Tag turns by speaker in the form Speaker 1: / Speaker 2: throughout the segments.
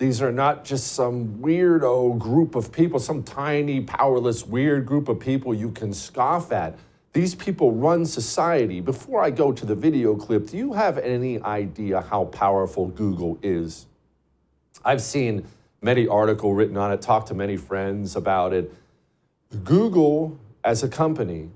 Speaker 1: These are not just some weirdo group of people, some tiny, powerless, weird group of people you can scoff at. These people run society. Before I go to the video clip, do you have any idea how powerful Google is? I've seen many articles written on it, talked to many friends about it. Google, as a company,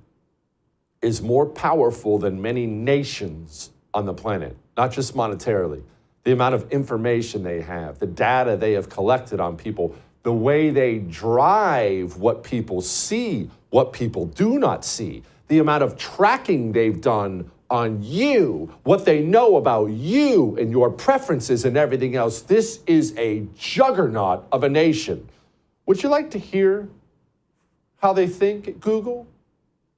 Speaker 1: is more powerful than many nations on the planet, not just monetarily. The amount of information they have, the data they have collected on people, the way they drive what people see, what people do not see, the amount of tracking they've done on you, what they know about you and your preferences and everything else. This is a juggernaut of a nation. Would you like to hear how they think at Google?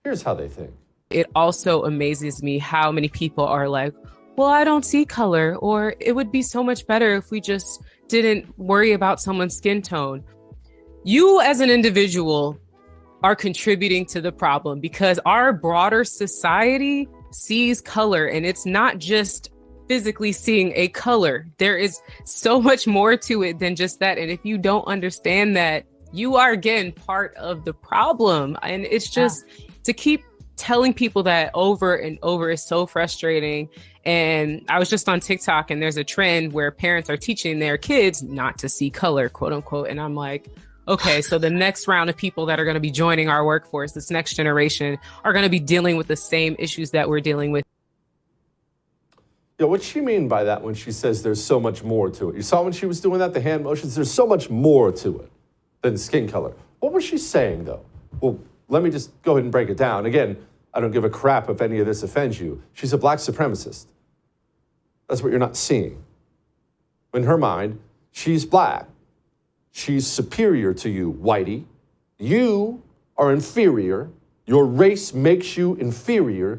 Speaker 1: Here's how they think.
Speaker 2: It also amazes me how many people are like, well, I don't see color, or it would be so much better if we just didn't worry about someone's skin tone. You as an individual are contributing to the problem because our broader society sees color, and it's not just physically seeing a color. There is so much more to it than just that. And if you don't understand that, you are again part of the problem. And it's just to keep telling people that over and over is so frustrating. And I was just on TikTok, and there's a trend where parents are teaching their kids not to see color, quote unquote. And I'm like, okay, so the next round of people that are going to be joining our workforce, this next generation, are going to be dealing with the same issues that we're dealing with.
Speaker 1: Yeah, what's she mean by that when she says there's so much more to it? You saw when she was doing that, the hand motions, there's so much more to it than skin color. What was she saying, though? Well, let me just go ahead and break it down. Again, I don't give a crap if any of this offends you. She's a black supremacist. That's what you're not seeing. In her mind, she's black. She's superior to you, whitey. You are inferior. Your race makes you inferior,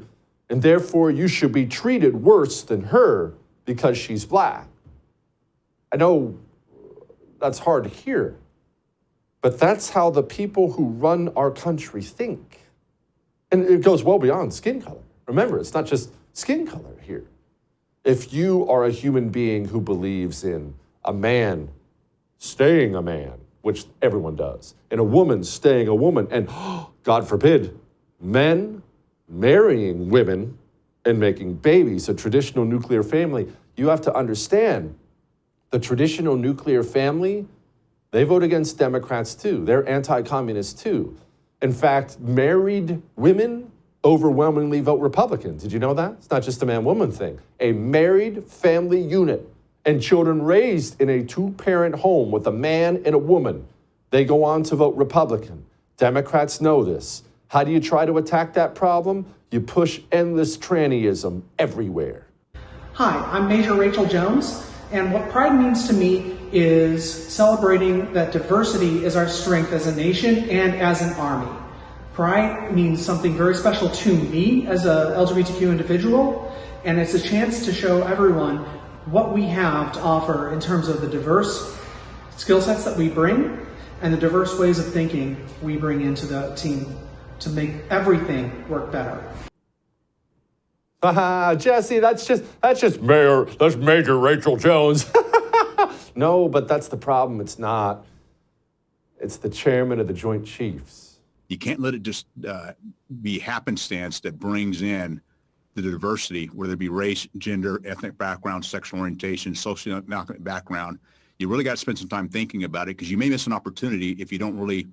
Speaker 1: and therefore you should be treated worse than her because she's black. I know that's hard to hear, but that's how the people who run our country think. And it goes well beyond skin color. Remember, it's not just skin color here. If you are a human being who believes in a man staying a man, which everyone does, and a woman staying a woman, and God forbid, men marrying women and making babies, a traditional nuclear family, you have to understand the traditional nuclear family, they vote against Democrats too. They're anti-communist too. In fact, married women overwhelmingly vote Republican. Did you know that? It's not just a man-woman thing. A married family unit and children raised in a two-parent home with a man and a woman, they go on to vote Republican. Democrats know this. How do you try to attack that problem? You push endless trannyism everywhere.
Speaker 3: Hi, I'm Major Rachel Jones, and what pride means to me is celebrating that diversity is our strength as a nation and as an army. Pride means something very special to me as a LGBTQ individual, and it's a chance to show everyone what we have to offer in terms of the diverse skill sets that we bring and the diverse ways of thinking we bring into the team to make everything work better.
Speaker 1: Jesse, that's Major Rachel Jones. No, but that's the problem. It's not. It's the chairman of the Joint Chiefs.
Speaker 4: You can't let it just be happenstance that brings in the diversity, whether it be race, gender, ethnic background, sexual orientation, socioeconomic background. You really got to spend some time thinking about it, because you may miss an opportunity if you don't really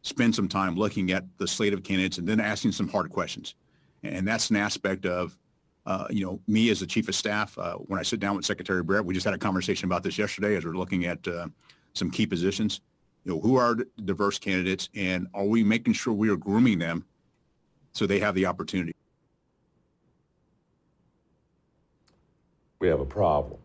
Speaker 4: spend some time looking at the slate of candidates and then asking some hard questions. And that's an aspect of, me as the chief of staff. When I sit down with Secretary Brett, we just had a conversation about this yesterday as we're looking at some key positions. Who are diverse candidates, and are we making sure we are grooming them so they have the opportunity?
Speaker 1: We have a problem.